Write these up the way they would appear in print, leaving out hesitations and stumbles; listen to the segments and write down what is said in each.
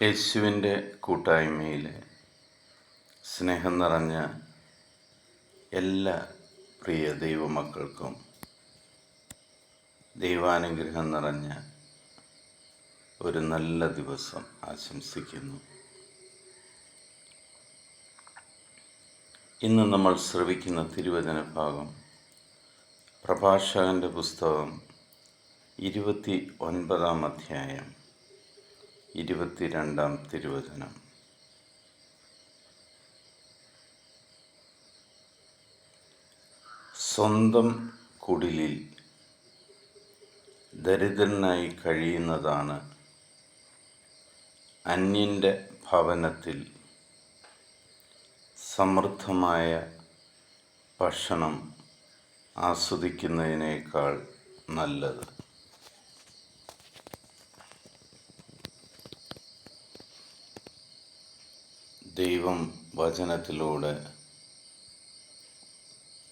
യേശുവിൻ്റെ കൂട്ടായ്മയിലെ സ്നേഹം നിറഞ്ഞ എല്ലാ പ്രിയ ദൈവമക്കൾക്കും ദൈവാനുഗ്രഹം നിറഞ്ഞ ഒരു നല്ല ദിവസം ആശംസിക്കുന്നു. ഇന്ന് നമ്മൾ ശ്രവിക്കുന്ന തിരുവചന ഭാഗം പ്രഭാഷകൻ്റെ പുസ്തകം 29-ാം അധ്യായം 22-ാം തിരുവചനം. സ്വന്തം കുടിലിൽ ദരിദ്രനായി കഴിയുന്നതാണ് അന്യൻ്റെ ഭവനത്തിൽ സമൃദ്ധമായ ഭക്ഷണം ആസ്വദിക്കുന്നതിനേക്കാൾ നല്ലത്. ദൈവം വചനത്തിലൂടെ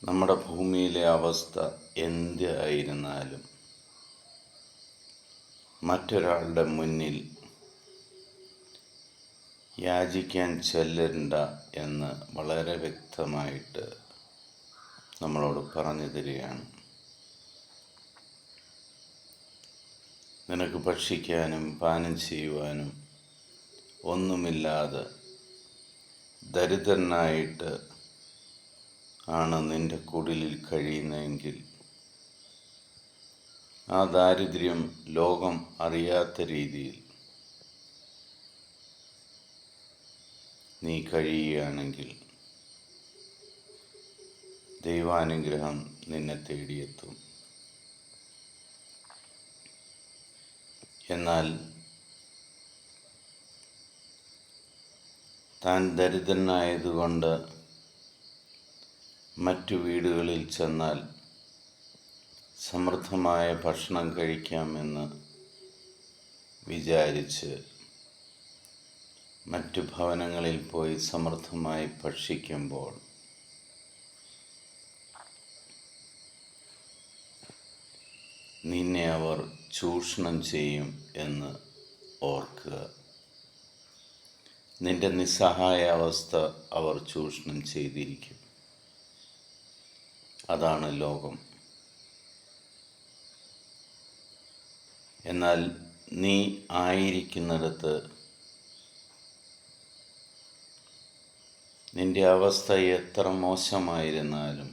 നമ്മുടെ ഭൂമിയിലെ അവസ്ഥ എന്തായിരുന്നാലും മറ്റൊരാളുടെ മുന്നിൽ യാചിക്കാൻ ചെല്ലണ്ട എന്ന് വളരെ വ്യക്തമായിട്ട് നമ്മളോട് പറഞ്ഞു തരികയാണ്. നിനക്ക് ഭക്ഷിക്കാനും പാനം ചെയ്യുവാനും ഒന്നുമില്ലാതെ ദരിദ്രനായിട്ട് ആണ് നിന്റെ കുടിലിൽ കഴിയുന്നതെങ്കിൽ ആ ദാരിദ്ര്യം ലോകം അറിയാത്ത രീതിയിൽ നീ കഴിയുകയാണെങ്കിൽ ദൈവാനുഗ്രഹം നിന്നെ തേടിയെത്തും. എന്നാൽ താൻ ദരിദ്രനായതുകൊണ്ട് മറ്റു വീടുകളിൽ ചെന്നാൽ സമൃദ്ധമായ ഭക്ഷണം കഴിക്കാമെന്ന് വിചാരിച്ച് മറ്റു ഭവനങ്ങളിൽ പോയി സമൃദ്ധമായി ഭക്ഷിക്കുമ്പോൾ നിന്നെ അവർ ചൂഷണം ചെയ്യും എന്ന് ഓർക്കുക. നിന്റെ നിസ്സഹായ അവസ്ഥ അവർ ചൂഷണം ചെയ്തിരിക്കും. അതാണ് ലോകം. എന്നാൽ നീ ആയിരിക്കുന്നിടത്ത് നിന്റെ അവസ്ഥ എത്ര മോശമായിരുന്നാലും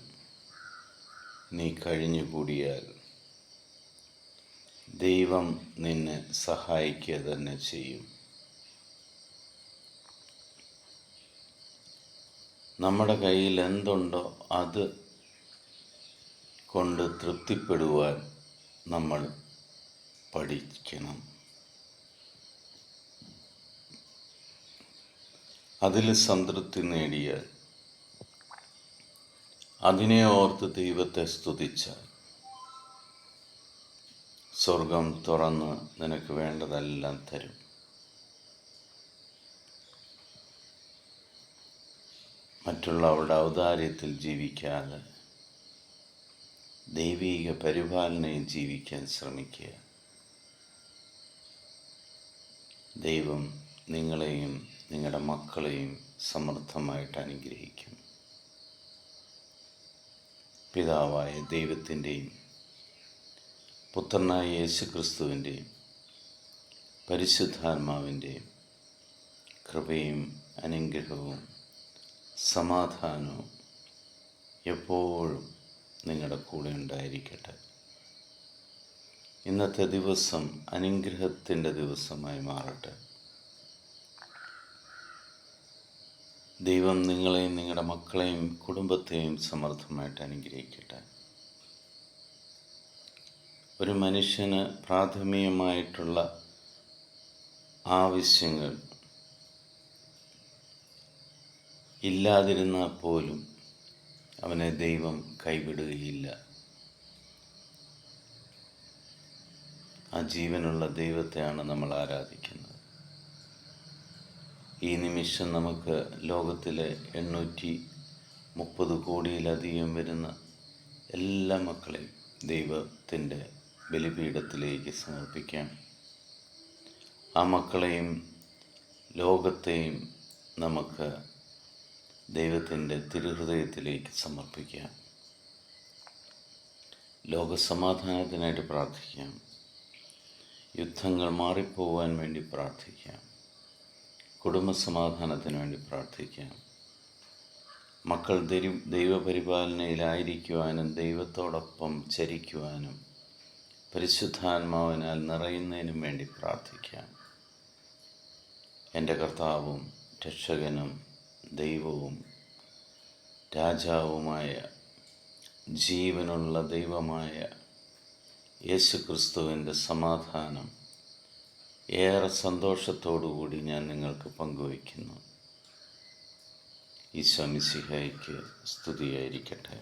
നീ കഴിഞ്ഞുകൂടിയാൽ ദൈവം നിന്നെ സഹായിക്കുക തന്നെ ചെയ്യും. നമ്മുടെ കയ്യിൽ എന്തുണ്ടോ അത് കൊണ്ട് തൃപ്തിപ്പെടുവാൻ നമ്മൾ പഠിക്കണം. അതിൽ സംതൃപ്തി നേടിയാൽ അതിനെ ഓർത്ത് ദൈവത്തെ സ്തുതിച്ചാൽ സ്വർഗം തുറന്ന് നിനക്ക് വേണ്ടതെല്ലാം തരും. മറ്റുള്ളവരുടെ ഔദാര്യത്തിൽ ജീവിക്കാതെ ദൈവീക പരിപാലനയിൽ ജീവിക്കാൻ ശ്രമിക്കുക. ദൈവം നിങ്ങളെയും നിങ്ങളുടെ മക്കളെയും സമൃദ്ധമായിട്ട് അനുഗ്രഹിക്കും. പിതാവായ ദൈവത്തിൻ്റെയും പുത്രനായ യേശുക്രിസ്തുവിൻ്റെയും പരിശുദ്ധാത്മാവിൻ്റെയും കൃപയും അനുഗ്രഹവും സമാധാനവും എപ്പോഴും നിങ്ങളുടെ കൂടെ ഉണ്ടായിരിക്കട്ടെ. ഇന്നത്തെ ദിവസം അനുഗ്രഹത്തിൻ്റെ ദിവസമായി മാറട്ടെ. ദൈവം നിങ്ങളെയും നിങ്ങളുടെ മക്കളെയും കുടുംബത്തെയും സമൃദ്ധമായിട്ട് അനുഗ്രഹിക്കട്ടെ. ഒരു മനുഷ്യന് പ്രാഥമികമായിട്ടുള്ള ആവശ്യങ്ങൾ ഇല്ലാതിരുന്നാൽ പോലും അവനെ ദൈവം കൈവിടുകയില്ല. ആ ജീവനുള്ള ദൈവത്തെയാണ് നമ്മൾ ആരാധിക്കുന്നത്. ഈ നിമിഷം നമുക്ക് ലോകത്തിലെ 830 കോടിയിലധികം വരുന്ന എല്ലാ മക്കളെയും ദൈവത്തിൻ്റെ ബലിപീഠത്തിലേക്ക് സമർപ്പിക്കാം. ആ മക്കളെയും ലോകത്തെയും നമുക്ക് ദൈവത്തിൻ്റെ തിരുഹൃദയത്തിലേക്ക് സമർപ്പിക്കാം. ലോകസമാധാനത്തിനായിട്ട് പ്രാർത്ഥിക്കാം. യുദ്ധങ്ങൾ മാറിപ്പോവാൻ വേണ്ടി പ്രാർത്ഥിക്കാം. കുടുംബസമാധാനത്തിന് വേണ്ടി പ്രാർത്ഥിക്കാം. മക്കൾ ദൈവപരിപാലനയിലായിരിക്കുവാനും ദൈവത്തോടൊപ്പം ചരിക്കുവാനും പരിശുദ്ധാത്മാവിനാൽ നിറയുന്നതിനും വേണ്ടി പ്രാർത്ഥിക്കാം. എൻ്റെ കർത്താവും രക്ഷകനും ദൈവവും രാജാവുമായ ജീവനുള്ള ദൈവമായ യേശുക്രിസ്തുവിൻ്റെ സമാധാനം ഏറെ സന്തോഷത്തോടുകൂടി ഞാൻ നിങ്ങൾക്ക് പങ്കുവയ്ക്കുന്നു. ഈശോ മിശിഹായ്ക്ക് സ്തുതിയായിരിക്കട്ടെ.